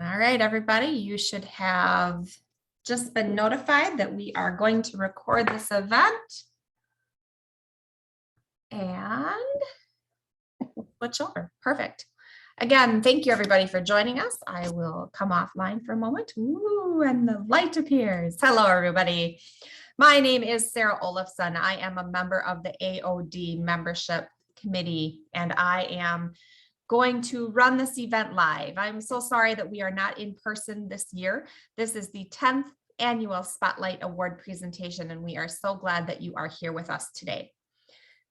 All right, everybody, you should have just been notified that we are going to record this event. And switch over. Perfect. Again, thank you everybody for joining us. I will come offline for a moment. Ooh, and the light appears. Hello, everybody. My name is Sarah Olafson. I am a member of the AOD membership committee, and I am going to run this event live. I'm so sorry that we are not in person this year. This is the 10th annual Spotlight Award presentation, and we are so glad that you are here with us today.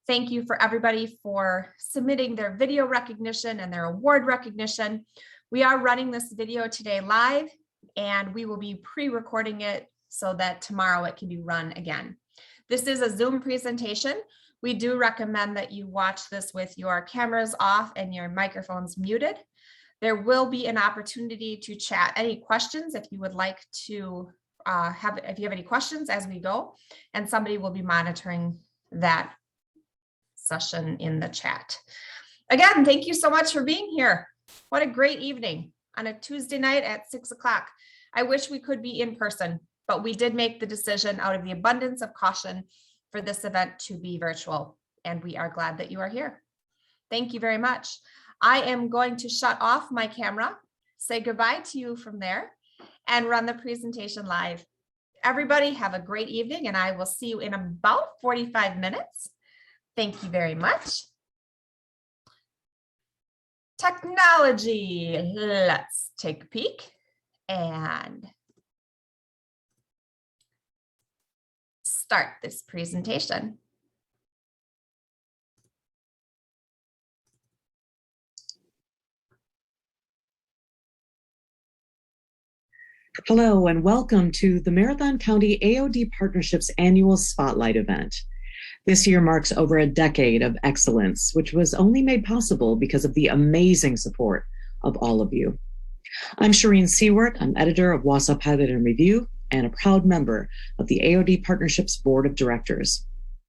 Thank you for everybody for submitting their video recognition and their award recognition. We are running this video today live, and we will be pre-recording it so that tomorrow it can be run again. This is a Zoom presentation. We do recommend that you watch this with your cameras off and your microphones muted. There will be an opportunity to chat any questions if you would like to if you have any questions as we go, and somebody will be monitoring that session in the chat. Again, thank you so much for being here. What a great evening on a Tuesday night at 6 o'clock. I wish we could be in person, but we did make the decision out of the abundance of caution for this event to be virtual, and we are glad that you are here. Thank you very much. I am going to shut off my camera, say goodbye to you from there, and run the presentation live. Everybody have a great evening, and I will see you in about 45 minutes. Thank you very much. Technology, let's take a peek and start this presentation. Hello and welcome to the Marathon County AOD Partnerships Annual Spotlight event. This year marks over a decade of excellence, which was only made possible because of the amazing support of all of you. I'm Shireen Seward. I'm editor of Wausau Pilot and Review and a proud member of the AOD Partnerships Board of Directors.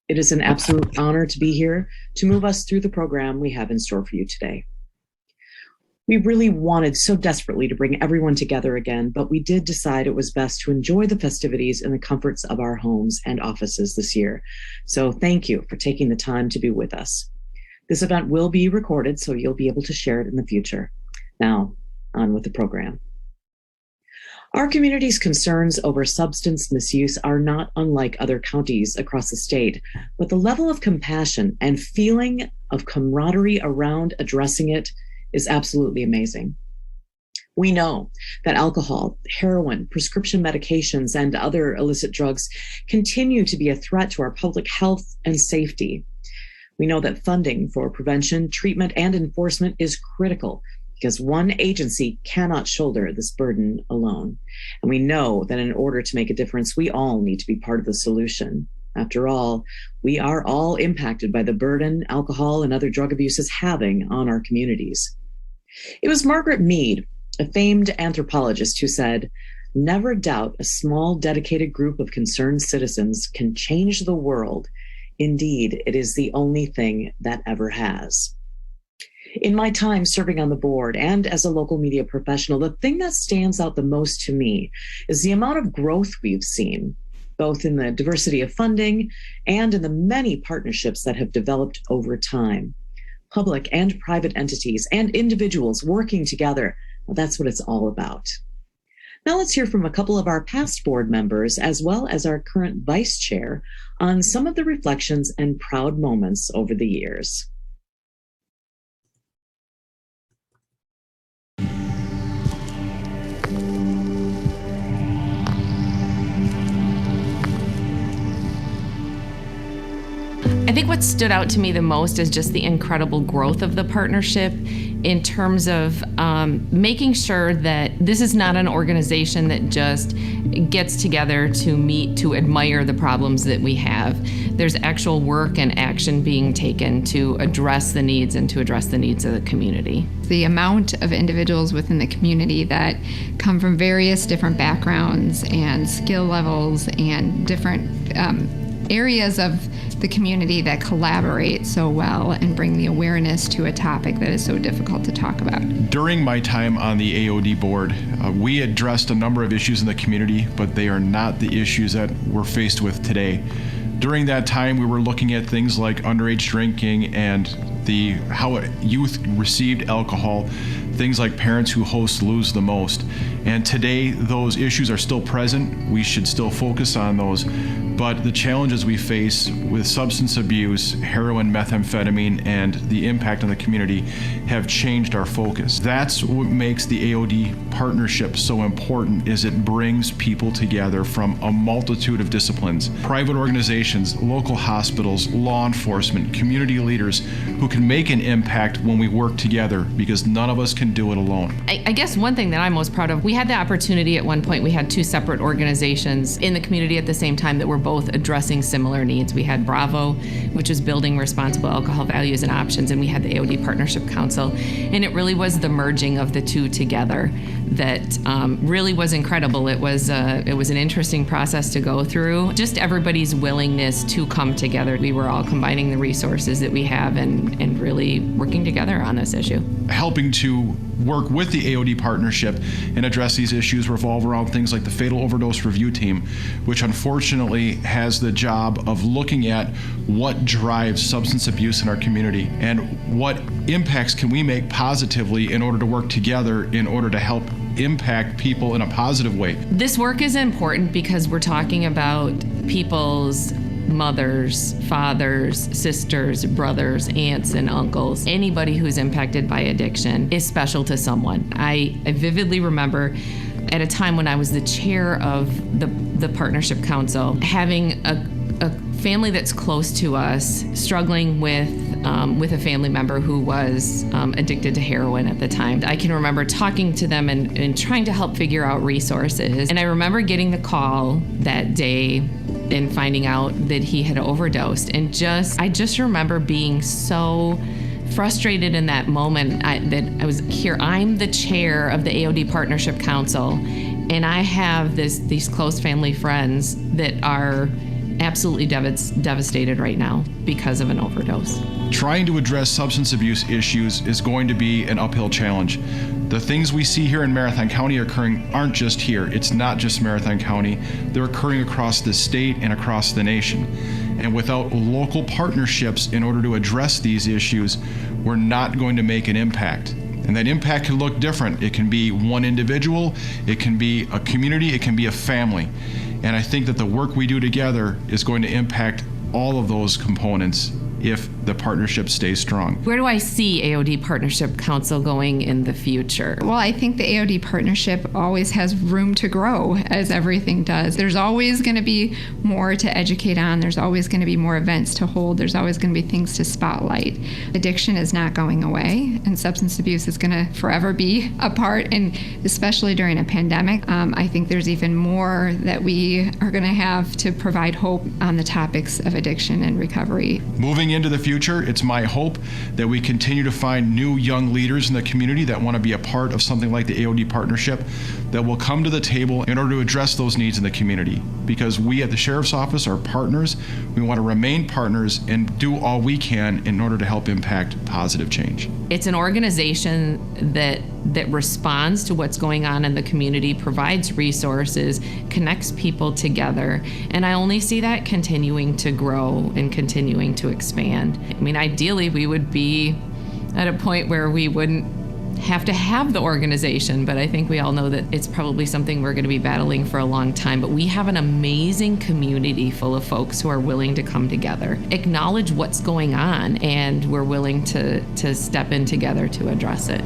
It is an absolute honor to be here to move us through the program we have in store for you today. We really wanted so desperately to bring everyone together again, but we did decide it was best to enjoy the festivities in the comforts of our homes and offices this year. So thank you for taking the time to be with us. This event will be recorded, so you'll be able to share it in the future. Now, on with the program. Our community's concerns over substance misuse are not unlike other counties across the state, but the level of compassion and feeling of camaraderie around addressing it is absolutely amazing. We know that alcohol, heroin, prescription medications, and other illicit drugs continue to be a threat to our public health and safety. We know that funding for prevention, treatment, and enforcement is critical because one agency cannot shoulder this burden alone. And we know that in order to make a difference, we all need to be part of the solution. After all, we are all impacted by the burden alcohol and other drug abuse is having on our communities. It was Margaret Mead, a famed anthropologist, who said, "Never doubt a small, dedicated group of concerned citizens can change the world. Indeed, it is the only thing that ever has." In my time serving on the board and as a local media professional, the thing that stands out the most to me is the amount of growth we've seen, both in the diversity of funding and in the many partnerships that have developed over time. Public and private entities and individuals working together. Well, that's what it's all about. Now let's hear from a couple of our past board members, as well as our current vice chair, on some of the reflections and proud moments over the years. I think what stood out to me the most is just the incredible growth of the partnership in terms of making sure that this is not an organization that just gets together to meet to admire the problems that we have. There's actual work and action being taken to address the needs and to address the needs of the community. The amount of individuals within the community that come from various different backgrounds and skill levels and different areas of the community that collaborate so well and bring the awareness to a topic that is so difficult to talk about. During my time on the AOD board, we addressed a number of issues in the community, but they are not the issues that we're faced with today. During that time, we were looking at things like underage drinking and how youth received alcohol, things like parents who host lose the most. And today, those issues are still present. We should still focus on those. But the challenges we face with substance abuse, heroin, methamphetamine, and the impact on the community have changed our focus. That's what makes the AOD partnership so important, is it brings people together from a multitude of disciplines. Private organizations, local hospitals, law enforcement, community leaders who can make an impact when we work together, because none of us can do it alone. I guess one thing that I'm most proud of, we had the opportunity at one point, we had two separate organizations in the community at the same time that were both addressing similar needs. We had Bravo, which was building responsible alcohol values and options, and we had the AOD Partnership Council. And it really was the merging of the two together that really was incredible. It was an interesting process to go through. Just everybody's willingness to come together. We were all combining the resources that we have and really working together on this issue. Helping to work with the AOD partnership and address these issues revolve around things like the Fatal Overdose Review Team, which unfortunately has the job of looking at what drives substance abuse in our community and what impacts can we make positively in order to work together in order to help impact people in a positive way. This work is important because we're talking about people's mothers, fathers, sisters, brothers, aunts, and uncles. Anybody who's impacted by addiction is special to someone. I vividly remember at a time when I was the chair of the Partnership Council, having a family that's close to us struggling with a family member who was addicted to heroin at the time. I can remember talking to them and trying to help figure out resources. And I remember getting the call that day and finding out that he had overdosed. And I just remember being so frustrated in that moment that I was here. I'm the chair of the AOD Partnership Council, and I have these close family friends that are absolutely devastated right now because of an overdose. Trying to address substance abuse issues is going to be an uphill challenge. The things we see here in Marathon County occurring aren't just here. It's not just Marathon County. They're occurring across the state and across the nation. And without local partnerships in order to address these issues, we're not going to make an impact. And that impact can look different. It can be one individual, it can be a community, it can be a family. And I think that the work we do together is going to impact all of those components if the partnership stays strong. Where do I see AOD Partnership Council going in the future? Well, I think the AOD partnership always has room to grow, as everything does. There's always going to be more to educate on. There's always going to be more events to hold. There's always going to be things to spotlight. Addiction is not going away, and substance abuse is going to forever be a part, and especially during a pandemic. I think there's even more that we are going to have to provide hope on the topics of addiction and recovery. Moving into the future, it's my hope that we continue to find new young leaders in the community that want to be a part of something like the AOD partnership that will come to the table in order to address those needs in the community. Because we at the Sheriff's Office are partners. We want to remain partners and do all we can in order to help impact positive change. It's an organization that responds to what's going on in the community, provides resources, connects people together, and I only see that continuing to grow and continuing to expand. I mean, ideally, we would be at a point where we wouldn't have to have the organization, but I think we all know that it's probably something we're going to be battling for a long time. But we have an amazing community full of folks who are willing to come together, acknowledge what's going on, and we're willing to step in together to address it.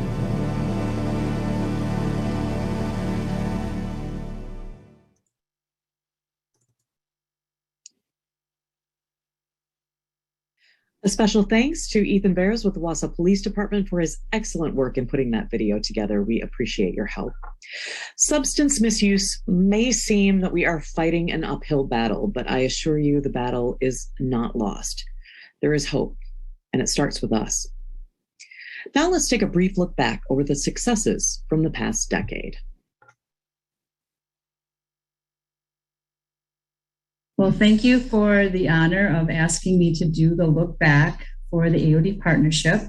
A special thanks to Ethan Bears with the Wausau Police Department for his excellent work in putting that video together. We appreciate your help. Substance misuse may seem that we are fighting an uphill battle, but I assure you the battle is not lost. There is hope, and it starts with us. Now let's take a brief look back over the successes from the past decade. Well, thank you for the honor of asking me to do the look back for the AOD partnership.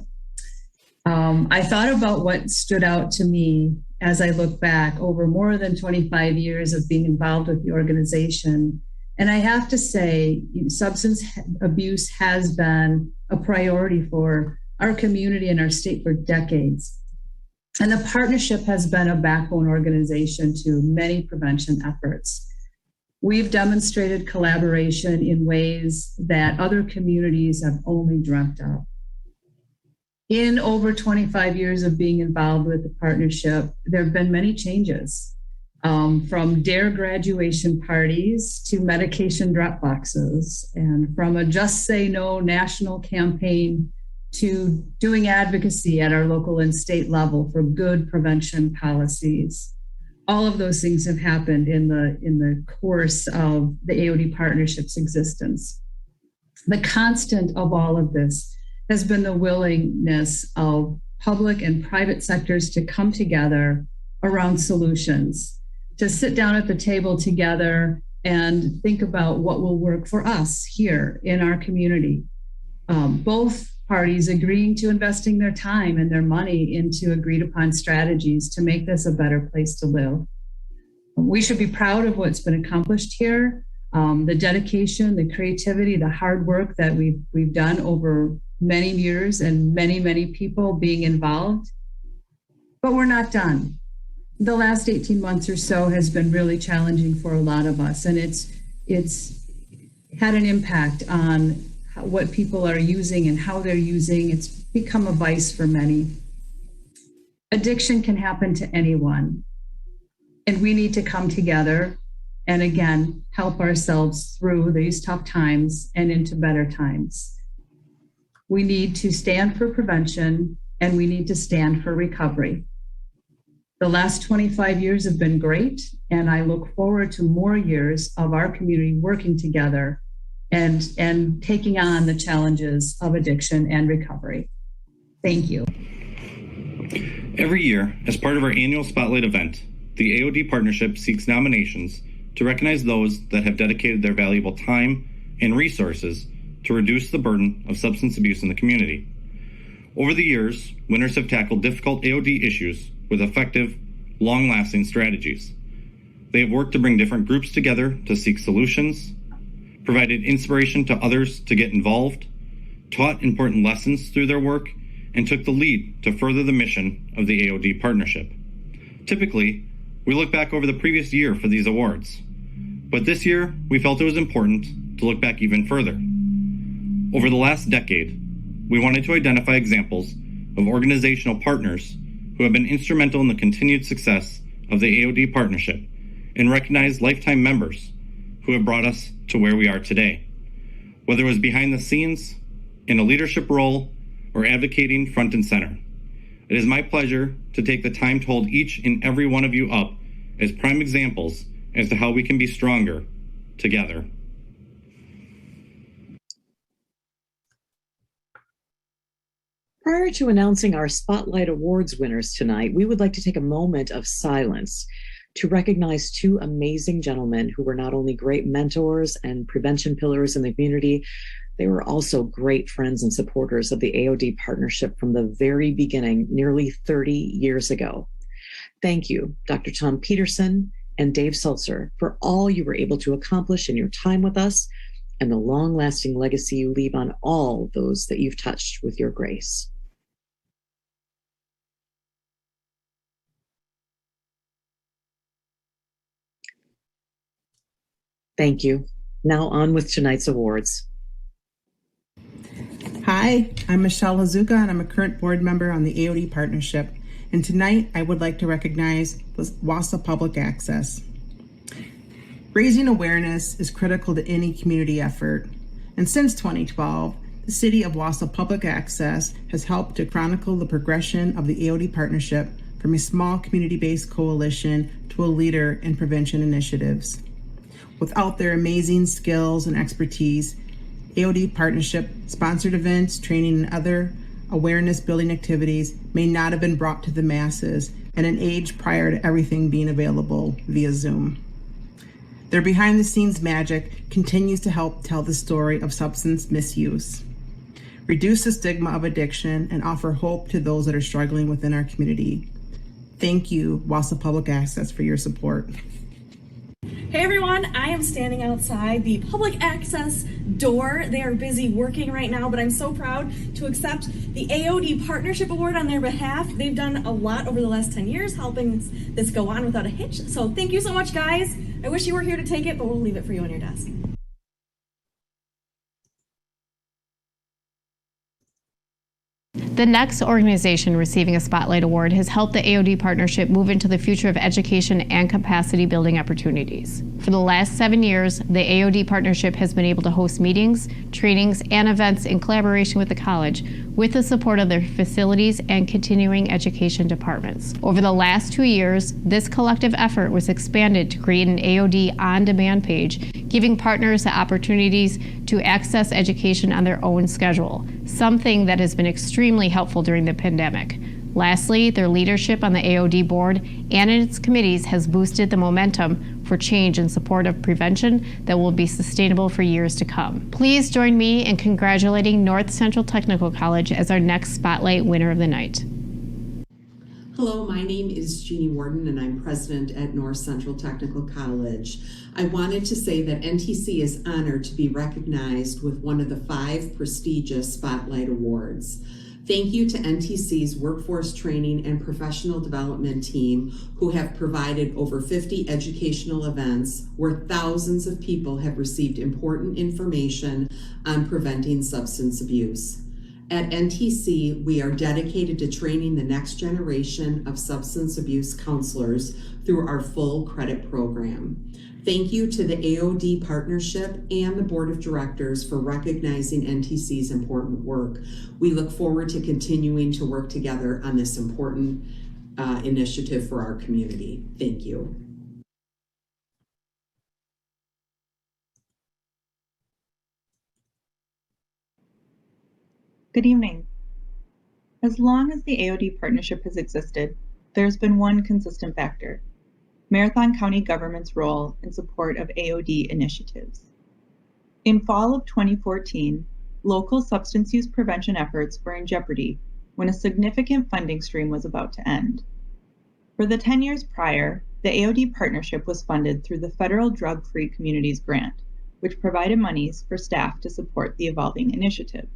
I thought about what stood out to me as I look back over more than 25 years of being involved with the organization. And I have to say, substance abuse has been a priority for our community and our state for decades. And the partnership has been a backbone organization to many prevention efforts. We've demonstrated collaboration in ways that other communities have only dreamt of. In over 25 years of being involved with the partnership, there have been many changes, from DARE graduation parties to medication drop boxes, and from a Just Say No national campaign to doing advocacy at our local and state level for good prevention policies. All of those things have happened in the course of the AOD partnership's existence. The constant of all of this has been the willingness of public and private sectors to come together around solutions, to sit down at the table together and think about what will work for us here in our community. Both parties agreeing to investing their time and their money into agreed upon strategies to make this a better place to live. We should be proud of what's been accomplished here, the dedication, the creativity, the hard work that we've done over many years and many people being involved. But we're not done. The last 18 months or so has been really challenging for a lot of us, and it's had an impact on what people are using and how they're using. It's become a vice for many. Addiction can happen to anyone, and we need to come together and again help ourselves through these tough times and into better times. We need to stand for prevention, and we need to stand for recovery. The last 25 years have been great, and I look forward to more years of our community working together and taking on the challenges of addiction and recovery. Thank you. Every year, as part of our annual Spotlight event, the AOD Partnership seeks nominations to recognize those that have dedicated their valuable time and resources to reduce the burden of substance abuse in the community. Over the years, winners have tackled difficult AOD issues with effective, long-lasting strategies. They have worked to bring different groups together to seek solutions, provided inspiration to others to get involved, taught important lessons through their work, and took the lead to further the mission of the AOD partnership. Typically, we look back over the previous year for these awards, but this year we felt it was important to look back even further. Over the last decade, we wanted to identify examples of organizational partners who have been instrumental in the continued success of the AOD partnership and recognize lifetime members who have brought us to where we are today. Whether it was behind the scenes, in a leadership role, or advocating front and center. It is my pleasure to take the time to hold each and every one of you up as prime examples as to how we can be stronger together. Prior to announcing our Spotlight Awards winners tonight, we would like to take a moment of silence to recognize two amazing gentlemen who were not only great mentors and prevention pillars in the community, they were also great friends and supporters of the AOD partnership from the very beginning, nearly 30 years ago. Thank you, Dr. Tom Peterson and Dave Sulzer, for all you were able to accomplish in your time with us and the long-lasting legacy you leave on all those that you've touched with your grace. Thank you. Now on with tonight's awards. Hi, I'm Michelle Hazuka, and I'm a current board member on the AOD partnership. And tonight, I would like to recognize the Wausau Public Access. Raising awareness is critical to any community effort. And since 2012, the City of Wausau Public Access has helped to chronicle the progression of the AOD partnership from a small community-based coalition to a leader in prevention initiatives. Without their amazing skills and expertise, AOD partnership sponsored events, training, and other awareness building activities may not have been brought to the masses at an age prior to everything being available via Zoom. Their behind-the-scenes magic continues to help tell the story of substance misuse, reduce the stigma of addiction, and offer hope to those that are struggling within our community. Thank you, Wausau Public Access, for your support. Hey everyone, I am standing outside the public access door. They are busy working right now, but I'm so proud to accept the AOD Partnership Award on their behalf. They've done a lot over the last 10 years helping this go on without a hitch. So thank you so much, guys. I wish you were here to take it, but we'll leave it for you on your desk. The next organization receiving a Spotlight Award has helped the AOD Partnership move into the future of education and capacity building opportunities. For the last 7 years, the AOD Partnership has been able to host meetings, trainings, and events in collaboration with the college with the support of their facilities and continuing education departments. Over the last 2 years, this collective effort was expanded to create an AOD on-demand page, giving partners the opportunities to access education on their own schedule, something that has been extremely helpful during the pandemic. Lastly, their leadership on the AOD board and in its committees has boosted the momentum for change in support of prevention that will be sustainable for years to come. Please join me in congratulating North Central Technical College as our next Spotlight winner of the night. Hello, my name is Jeannie Warden and I'm president at North Central Technical College. I wanted to say that NTC is honored to be recognized with one of the 5 prestigious Spotlight Awards. Thank you to NTC's Workforce Training and Professional Development team, who have provided over 50 educational events where thousands of people have received important information on preventing substance abuse. At NTC, we are dedicated to training the next generation of substance abuse counselors through our full credit program. Thank you to the AOD Partnership and the Board of Directors for recognizing NTC's important work. We look forward to continuing to work together on this important initiative for our community. Thank you. Good evening. As long as the AOD Partnership has existed, there's been one consistent factor: Marathon County government's role in support of AOD initiatives. In fall of 2014, local substance use prevention efforts were in jeopardy when a significant funding stream was about to end. For the 10 years prior, the AOD Partnership was funded through the Federal Drug-Free Communities Grant, which provided monies for staff to support the evolving initiative.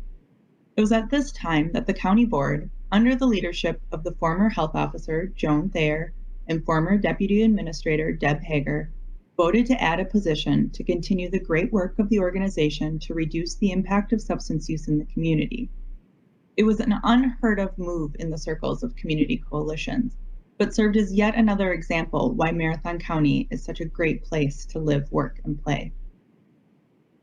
It was at this time that the county board, under the leadership of the former health officer, Joan Thayer, and former Deputy Administrator Deb Hager, voted to add a position to continue the great work of the organization to reduce the impact of substance use in the community. It was an unheard of move in the circles of community coalitions, but served as yet another example why Marathon County is such a great place to live, work, and play.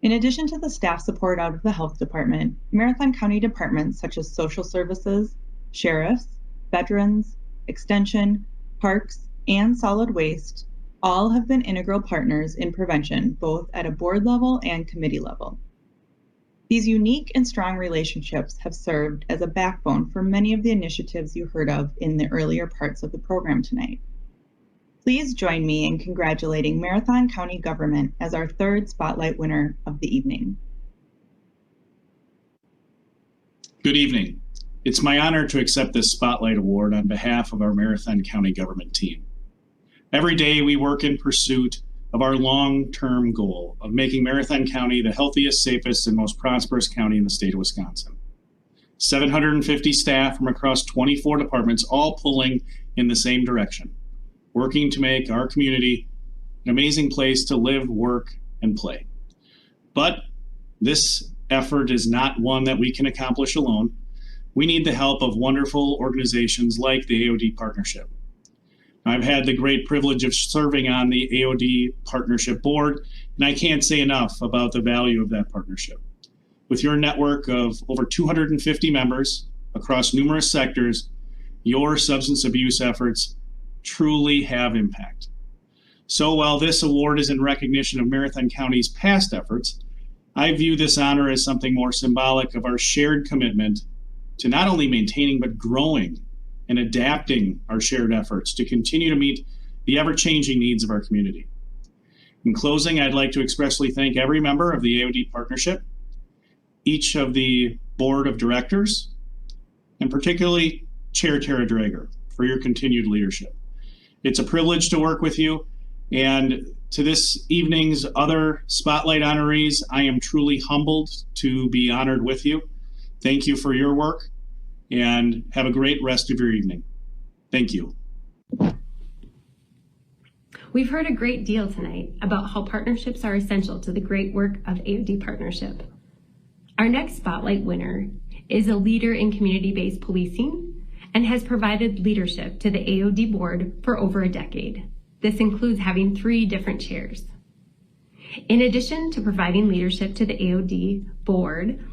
In addition to the staff support out of the health department, Marathon County departments such as social services, sheriffs, veterans, extension, parks, and solid waste all have been integral partners in prevention, both at a board level and committee level. These unique and strong relationships have served as a backbone for many of the initiatives you heard of in the earlier parts of the program tonight. Please join me in congratulating Marathon County government as our 3rd Spotlight winner of the evening. Good evening. It's my honor to accept this Spotlight Award on behalf of our Marathon County government team. Every day we work in pursuit of our long-term goal of making Marathon County the healthiest, safest, and most prosperous county in the state of Wisconsin. 750 staff from across 24 departments, all pulling in the same direction, working to make our community an amazing place to live, work, and play. But this effort is not one that we can accomplish alone. We need the help of wonderful organizations like the AOD Partnership. I've had the great privilege of serving on the AOD Partnership Board, and I can't say enough about the value of that partnership. With your network of over 250 members across numerous sectors, your substance abuse efforts truly have impact. So while this award is in recognition of Marathon County's past efforts, I view this honor as something more symbolic of our shared commitment to not only maintaining but growing and adapting our shared efforts to continue to meet the ever-changing needs of our community. In closing, I'd like to expressly thank every member of the AOD Partnership, each of the Board of Directors, and particularly Chair Tara Drager for your continued leadership. It's a privilege to work with you, and to this evening's other Spotlight honorees, I am truly humbled to be honored with you. Thank you for your work, and have a great rest of your evening. Thank you. We've heard a great deal tonight about how partnerships are essential to the great work of AOD Partnership. Our next Spotlight winner is a leader in community-based policing and has provided leadership to the AOD board for over a decade. This includes having 3 different chairs. In addition to providing leadership to the AOD board,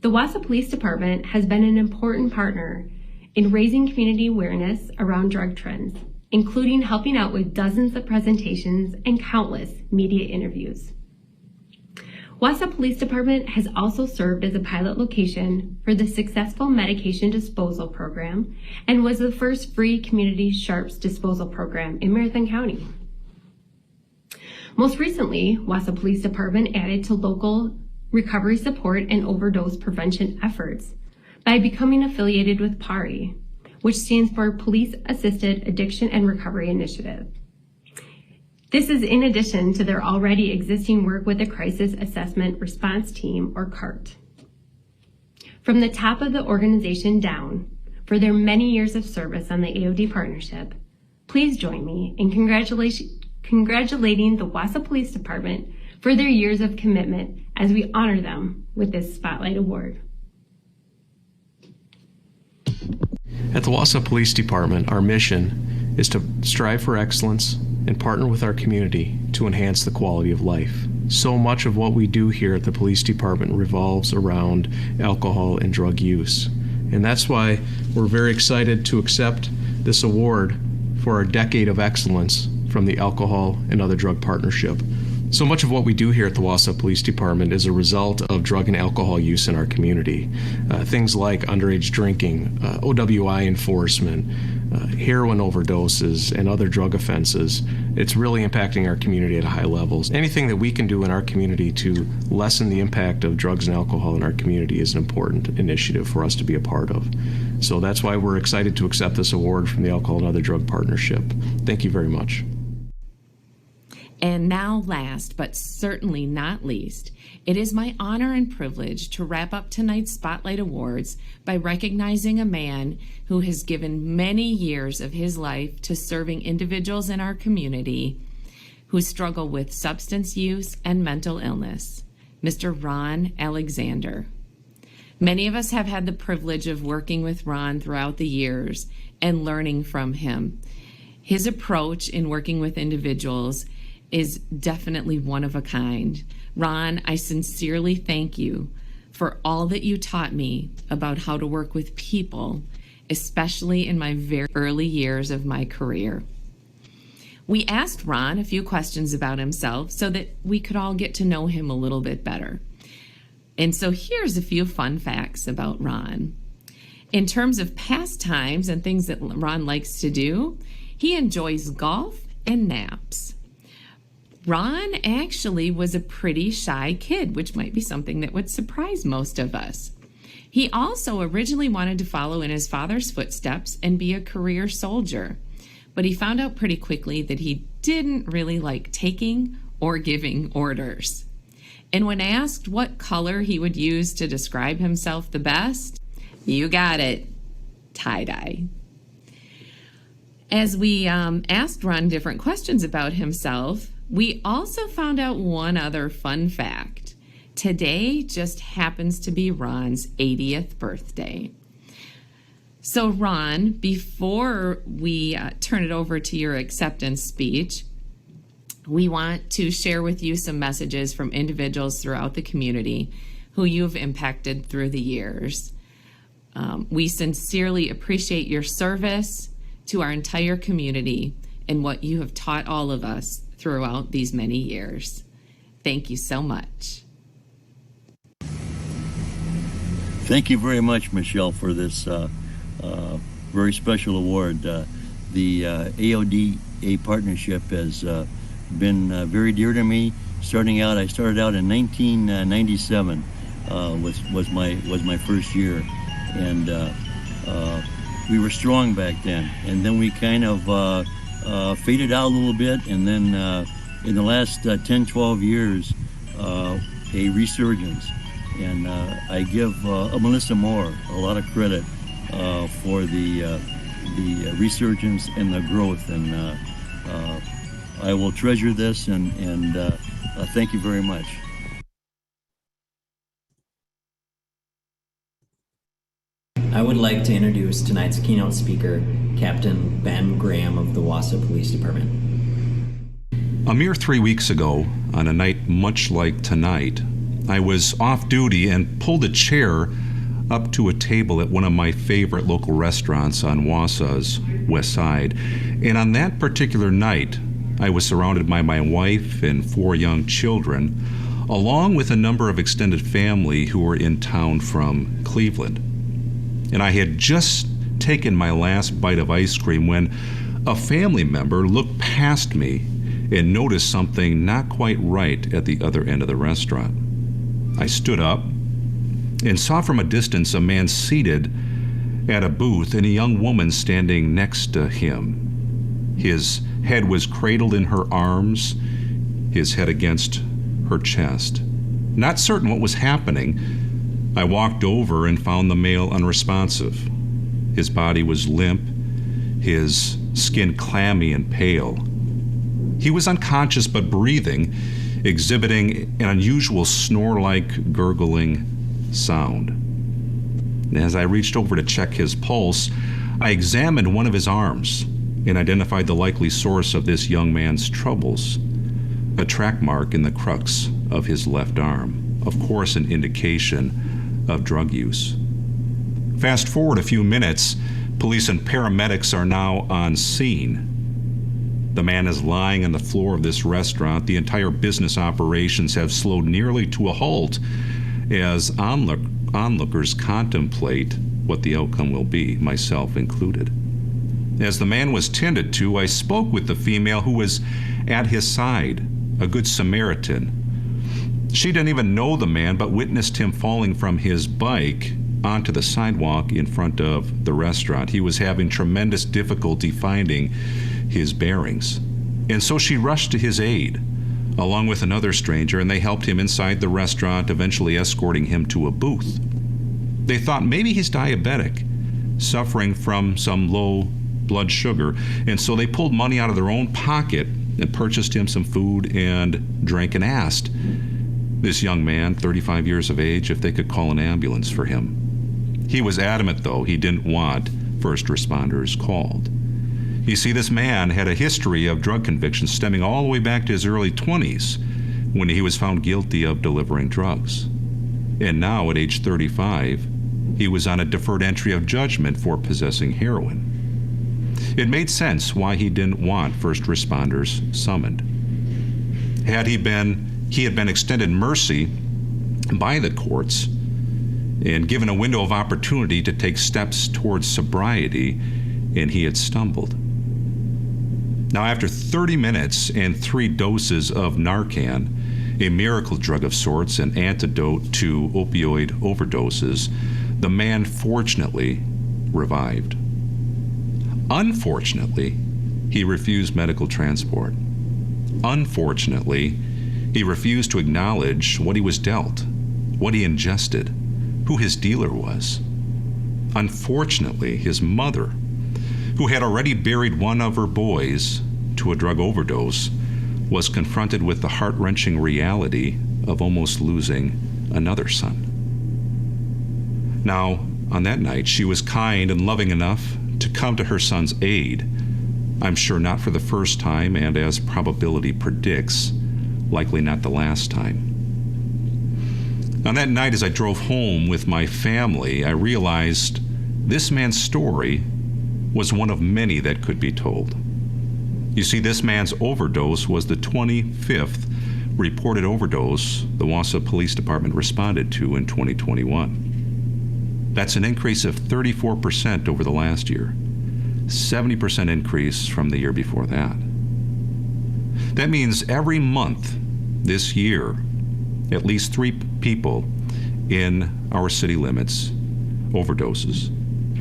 the Wausau Police Department has been an important partner in raising community awareness around drug trends, including helping out with dozens of presentations and countless media interviews. Wausau Police Department has also served as a pilot location for the successful medication disposal program and was the first free community sharps disposal program in Marathon County. Most recently, Wausau Police Department added to local recovery support and overdose prevention efforts by becoming affiliated with PARI, which stands for Police Assisted Addiction and Recovery Initiative. This is in addition to their already existing work with the Crisis Assessment Response Team, or CART. From the top of the organization down, for their many years of service on the AOD Partnership, please join me in congratulating the Wausau Police Department for their years of commitment as we honor them with this Spotlight Award. At the Wausau Police Department, our mission is to strive for excellence and partner with our community to enhance the quality of life. So much of what we do here at the police department revolves around alcohol and drug use. And that's why we're very excited to accept this award for our decade of excellence from the Alcohol and Other Drug Partnership. So much of what we do here at the Wausau Police Department is a result of drug and alcohol use in our community. Things like underage drinking, OWI enforcement, heroin overdoses, and other drug offenses. It's really impacting our community at high levels. Anything that we can do in our community to lessen the impact of drugs and alcohol in our community is an important initiative for us to be a part of. So that's why we're excited to accept this award from the Alcohol and Other Drug Partnership. Thank you very much. And now, last but certainly not least, it is my honor and privilege to wrap up tonight's Spotlight Awards by recognizing a man who has given many years of his life to serving individuals in our community who struggle with substance use and mental illness, Mr. Ron Alexander. Many of us have had the privilege of working with Ron throughout the years and learning from him. His approach in working with individuals is definitely one of a kind. Ron, I sincerely thank you for all that you taught me about how to work with people, especially in my very early years of my career. We asked Ron a few questions about himself so that we could all get to know him a little bit better. And so here's a few fun facts about Ron. In terms of pastimes and things that Ron likes to do, he enjoys golf and naps. Ron actually was a pretty shy kid, which might be something that would surprise most of us. He also originally wanted to follow in his father's footsteps and be a career soldier, but he found out pretty quickly that he didn't really like taking or giving orders. And when asked what color he would use to describe himself the best, you got it, tie-dye. As we asked Ron different questions about himself, we also found out one other fun fact. Today just happens to be Ron's 80th birthday. So Ron, before we turn it over to your acceptance speech, we want to share with you some messages from individuals throughout the community who you've impacted through the years. We sincerely appreciate your service to our entire community and what you have taught all of us throughout these many years. Thank you so much. Thank you very much, Michelle, for this very special award. The AODA partnership has been very dear to me. I started out in 1997 was my first year, and we were strong back then. And then we kind of faded out a little bit, and then in the last 10, 12 years, a resurgence. And I give Melissa Moore a lot of credit for the resurgence and the growth. And I will treasure this, and thank you very much. I would like to introduce tonight's keynote speaker, Captain Ben Graham of the Wausau Police Department. A mere 3 weeks ago, on a night much like tonight, I was off duty and pulled a chair up to a table at one of my favorite local restaurants on Wausau's west side. And on that particular night, I was surrounded by my wife and 4 young children, along with a number of extended family who were in town from Cleveland. And I had just taken my last bite of ice cream when a family member looked past me and noticed something not quite right at the other end of the restaurant. I stood up and saw from a distance a man seated at a booth and a young woman standing next to him. His head was cradled in her arms, his head against her chest. Not certain what was happening, I walked over and found the male unresponsive. His body was limp, his skin clammy and pale. He was unconscious but breathing, exhibiting an unusual snore-like gurgling sound. And as I reached over to check his pulse, I examined one of his arms and identified the likely source of this young man's troubles, a track mark in the crux of his left arm, of course an indication of drug use. Fast forward a few minutes, police and paramedics are now on scene. The man is lying on the floor of this restaurant. The entire business operations have slowed nearly to a halt as onlookers contemplate what the outcome will be, myself included. As the man was tended to, I spoke with the female who was at his side, a good Samaritan. She didn't even know the man, but witnessed him falling from his bike onto the sidewalk in front of the restaurant. He was having tremendous difficulty finding his bearings. And so she rushed to his aid, along with another stranger, and they helped him inside the restaurant, eventually escorting him to a booth. They thought maybe he's diabetic, suffering from some low blood sugar, and so they pulled money out of their own pocket and purchased him some food and drink and asked this young man, 35 years of age, if they could call an ambulance for him. He was adamant, though, he didn't want first responders called. You see, this man had a history of drug convictions stemming all the way back to his early 20s when he was found guilty of delivering drugs. And now, at age 35, he was on a deferred entry of judgment for possessing heroin. It made sense why he didn't want first responders summoned. He had been extended mercy by the courts and given a window of opportunity to take steps towards sobriety, and he had stumbled. Now, after 30 minutes and 3 doses of Narcan, a miracle drug of sorts, an antidote to opioid overdoses, the man fortunately revived. Unfortunately, he refused medical transport. Unfortunately, he refused to acknowledge what he was dealt, what he ingested, who his dealer was. Unfortunately, his mother, who had already buried one of her boys to a drug overdose, was confronted with the heart-wrenching reality of almost losing another son. Now, on that night, she was kind and loving enough to come to her son's aid, I'm sure not for the first time, and as probability predicts, likely not the last time. On that night, as I drove home with my family, I realized this man's story was one of many that could be told. You see, this man's overdose was the 25th reported overdose the Wausau Police Department responded to in 2021. That's an increase of 34% over the last year, 70% increase from the year before that. That means every month this year, at least 3 people in our city limits overdoses.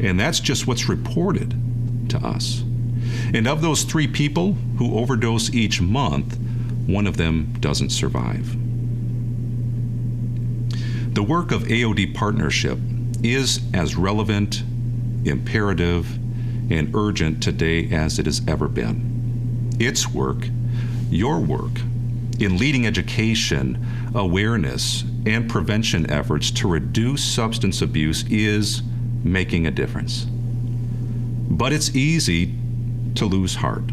And that's just what's reported to us. And of those 3 people who overdose each month, 1 of them doesn't survive. The work of AOD Partnership is as relevant, imperative, and urgent today as it has ever been. Its work, your work, in leading education, awareness, and prevention efforts to reduce substance abuse is making a difference. But it's easy to lose heart.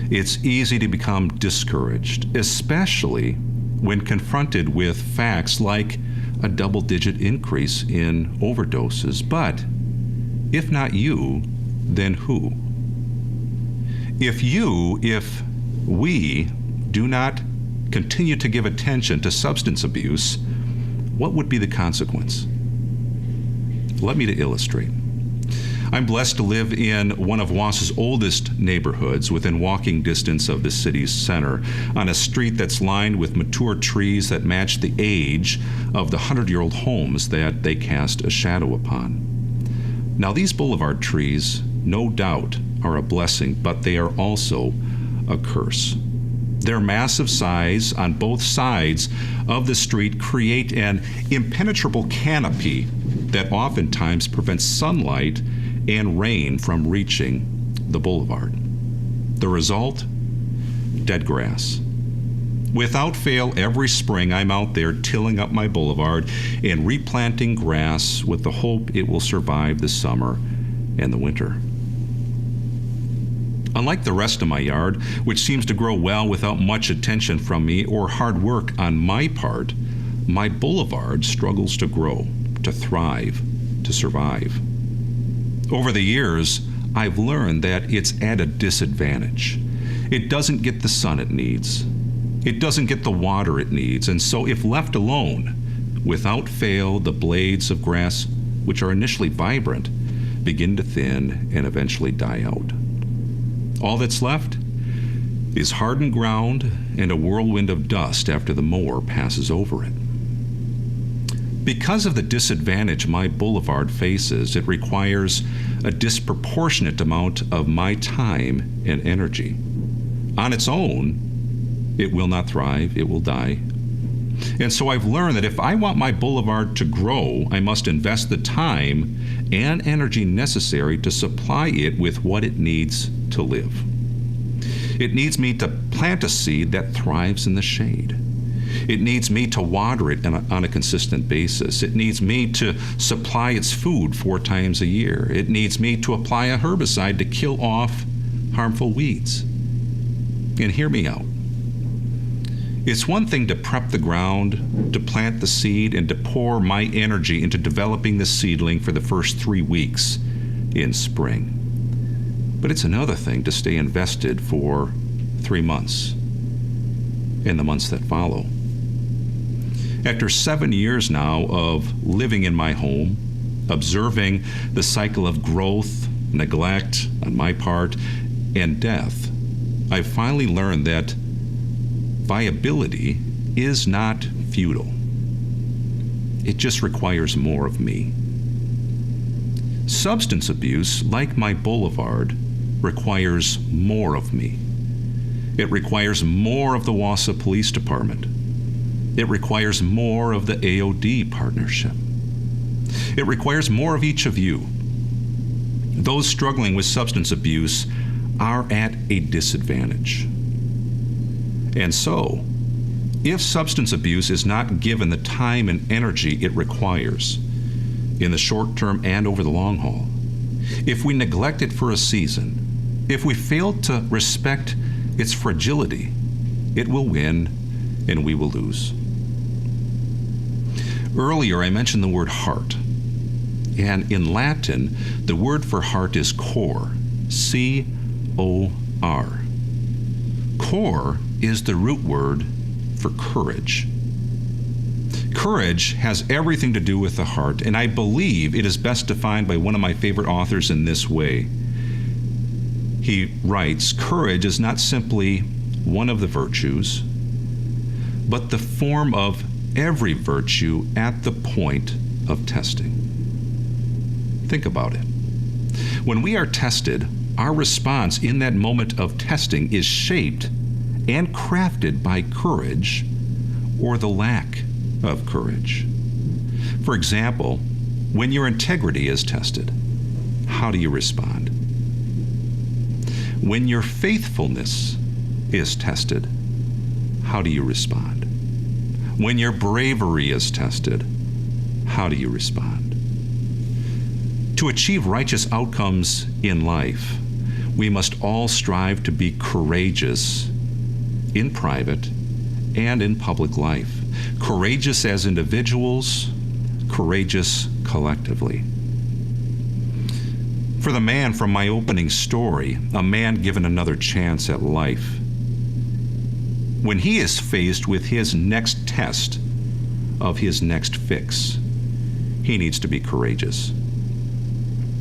It's easy to become discouraged, especially when confronted with facts like a double-digit increase in overdoses. But if not you, then who? If we do not continue to give attention to substance abuse, what would be the consequence? Let me illustrate. I'm blessed to live in one of Wausau's oldest neighborhoods within walking distance of the city's center, on a street that's lined with mature trees that match the age of the 100-year-old homes that they cast a shadow upon. Now, these boulevard trees, no doubt, are a blessing, but they are also a curse. Their massive size on both sides of the street create an impenetrable canopy that oftentimes prevents sunlight and rain from reaching the boulevard. The result? Dead grass. Without fail, every spring I'm out there tilling up my boulevard and replanting grass with the hope it will survive the summer and the winter. Unlike the rest of my yard, which seems to grow well without much attention from me or hard work on my part, my boulevard struggles to grow, to thrive, to survive. Over the years, I've learned that it's at a disadvantage. It doesn't get the sun it needs. It doesn't get the water it needs, and so if left alone, without fail, the blades of grass, which are initially vibrant, begin to thin and eventually die out. All that's left is hardened ground and a whirlwind of dust after the mower passes over it. Because of the disadvantage my boulevard faces, it requires a disproportionate amount of my time and energy. On its own, it will not thrive, it will die. And so I've learned that if I want my boulevard to grow, I must invest the time and energy necessary to supply it with what it needs to live. It needs me to plant a seed that thrives in the shade. It needs me to water it on a consistent basis. It needs me to supply its food 4 times a year. It needs me to apply a herbicide to kill off harmful weeds. And hear me out. It's one thing to prep the ground, to plant the seed, and to pour my energy into developing the seedling for the first 3 weeks in spring. But it's another thing to stay invested for 3 months and the months that follow. After 7 years now of living in my home, observing the cycle of growth, neglect on my part, and death, I've finally learned that viability is not futile. It just requires more of me. Substance abuse, like my boulevard, requires more of me. It requires more of the Wausau Police Department. It requires more of the AOD Partnership. It requires more of each of you. Those struggling with substance abuse are at a disadvantage. And so, if substance abuse is not given the time and energy it requires, in the short term and over the long haul, if we neglect it for a season, if we fail to respect its fragility, it will win and we will lose. Earlier, I mentioned the word heart. And in Latin, the word for heart is cor, C-O-R. Cor is the root word for courage. Courage has everything to do with the heart, and I believe it is best defined by one of my favorite authors in this way. He writes, courage is not simply one of the virtues, but the form of every virtue at the point of testing. Think about it. When we are tested, our response in that moment of testing is shaped and crafted by courage or the lack of courage. For example, when your integrity is tested, how do you respond? When your faithfulness is tested, how do you respond? When your bravery is tested, how do you respond? To achieve righteous outcomes in life, we must all strive to be courageous in private and in public life. Courageous as individuals, courageous collectively. For the man from my opening story, a man given another chance at life, when he is faced with his next test of his next fix, he needs to be courageous.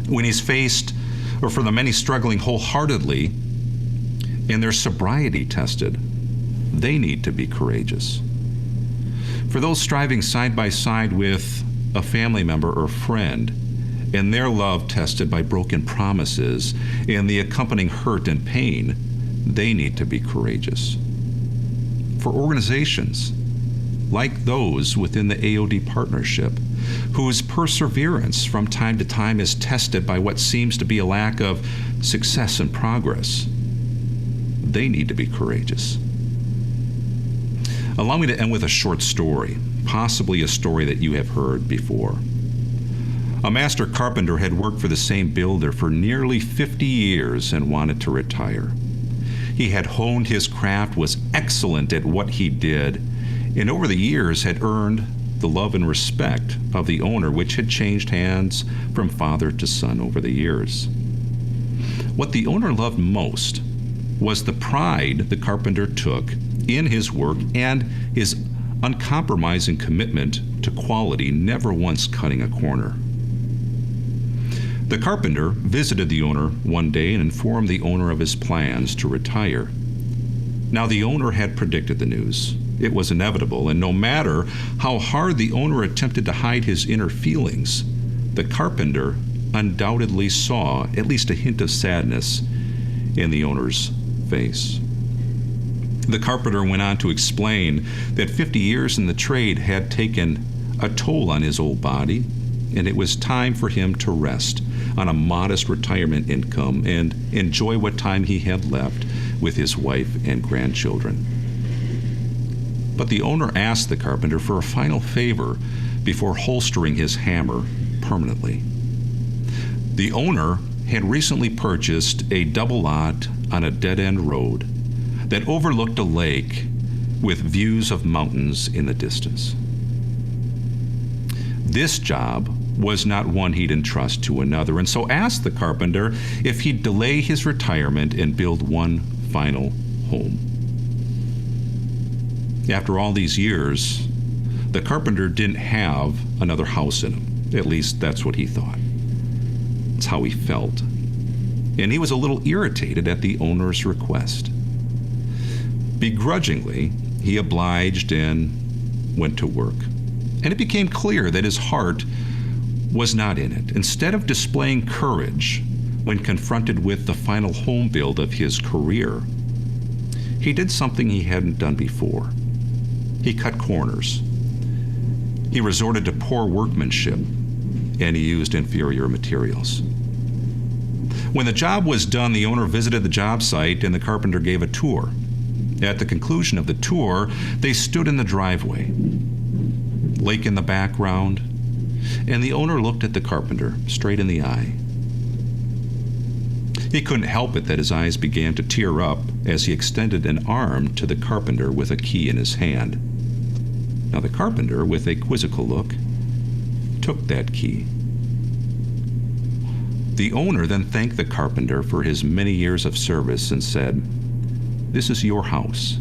When he's faced, or for the many struggling wholeheartedly in their sobriety tested, they need to be courageous. For those striving side by side with a family member or friend, and their love tested by broken promises and the accompanying hurt and pain, they need to be courageous. For organizations like those within the AOD partnership, whose perseverance from time to time is tested by what seems to be a lack of success and progress, they need to be courageous. Allow me to end with a short story, possibly a story that you have heard before. A master carpenter had worked for the same builder for nearly 50 years and wanted to retire. He had honed his craft, was excellent at what he did, and over the years had earned the love and respect of the owner, which had changed hands from father to son over the years. What the owner loved most was the pride the carpenter took in his work and his uncompromising commitment to quality, never once cutting a corner. The carpenter visited the owner one day and informed the owner of his plans to retire. Now, the owner had predicted the news. It was inevitable, and no matter how hard the owner attempted to hide his inner feelings, the carpenter undoubtedly saw at least a hint of sadness in the owner's face. The carpenter went on to explain that 50 years in the trade had taken a toll on his old body, and it was time for him to rest on a modest retirement income and enjoy what time he had left with his wife and grandchildren. But the owner asked the carpenter for a final favor before holstering his hammer permanently. The owner had recently purchased a double lot on a dead-end road that overlooked a lake with views of mountains in the distance. This job was not one he'd entrust to another, and so asked the carpenter if he'd delay his retirement and build one final home. After all these years, the carpenter didn't have another house in him. At least that's what he thought. It's how he felt. And he was a little irritated at the owner's request. Begrudgingly, he obliged and went to work. And it became clear that his heart was not in it. Instead of displaying courage when confronted with the final home build of his career, he did something he hadn't done before. He cut corners. He resorted to poor workmanship, and he used inferior materials. When the job was done, the owner visited the job site and the carpenter gave a tour. At the conclusion of the tour, they stood in the driveway, lake in the background, and the owner looked at the carpenter straight in the eye. He couldn't help it that his eyes began to tear up as he extended an arm to the carpenter with a key in his hand. Now the carpenter, with a quizzical look, took that key. The owner then thanked the carpenter for his many years of service and said, "This is your house,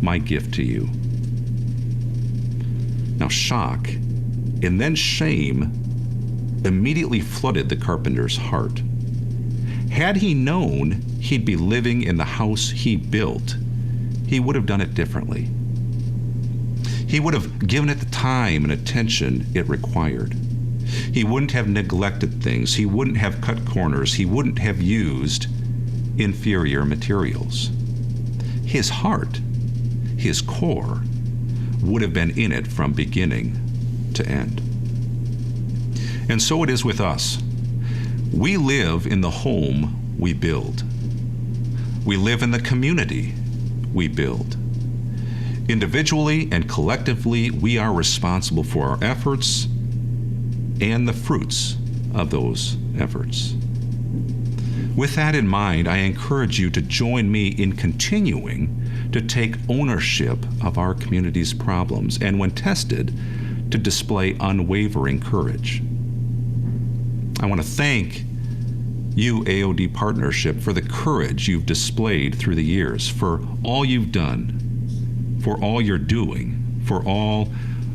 my gift to you." Now shock and then shame immediately flooded the carpenter's heart. Had he known he'd be living in the house he built, he would have done it differently. He would have given it the time and attention it required. He wouldn't have neglected things. He wouldn't have cut corners. He wouldn't have used inferior materials. His heart, his core, would have been in it from beginning to end. And so it is with us. We live in the home we build. We live in the community we build. Individually and collectively, we are responsible for our efforts and the fruits of those efforts. With that in mind, I encourage you to join me in continuing to take ownership of our community's problems, and when tested, to display unwavering courage. I want to thank you, AOD Partnership, for the courage you've displayed through the years, for all you've done, for all you're doing, for all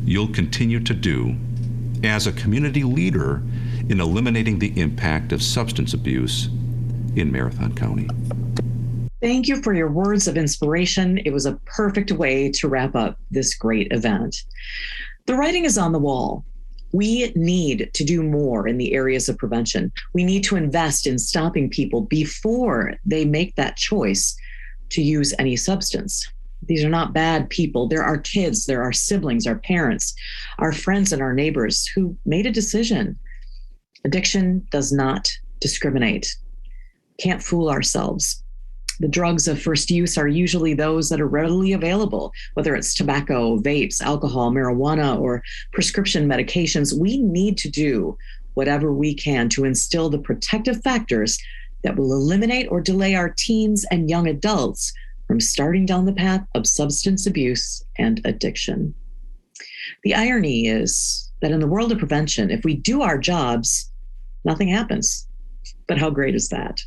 you'll continue to do as a community leader in eliminating the impact of substance abuse in Marathon County. Thank you for your words of inspiration. It was a perfect way to wrap up this great event. The writing is on the wall. We need to do more in the areas of prevention. We need to invest in stopping people before they make that choice to use any substance. These are not bad people. There are kids, there are siblings, our parents, our friends, and our neighbors who made a decision. Addiction does not discriminate. Can't fool ourselves. The drugs of first use are usually those that are readily available, whether it's tobacco, vapes, alcohol, marijuana, or prescription medications. We need to do whatever we can to instill the protective factors that will eliminate or delay our teens and young adults from starting down the path of substance abuse and addiction. The irony is that in the world of prevention, if we do our jobs, nothing happens. But how great is that?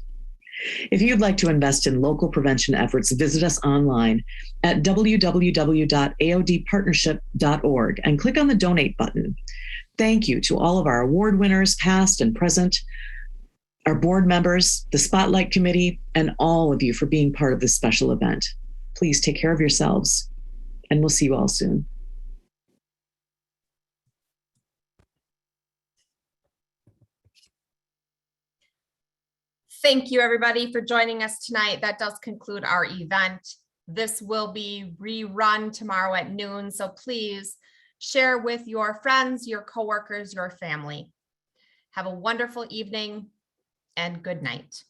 If you'd like to invest in local prevention efforts, visit us online at www.aodpartnership.org and click on the donate button. Thank you to all of our award winners, past and present, our board members, the Spotlight Committee, and all of you for being part of this special event. Please take care of yourselves, and we'll see you all soon. Thank you, everybody, for joining us tonight. That does conclude our event. This will be rerun tomorrow at noon, so please share with your friends, your coworkers, your family. Have a wonderful evening and good night.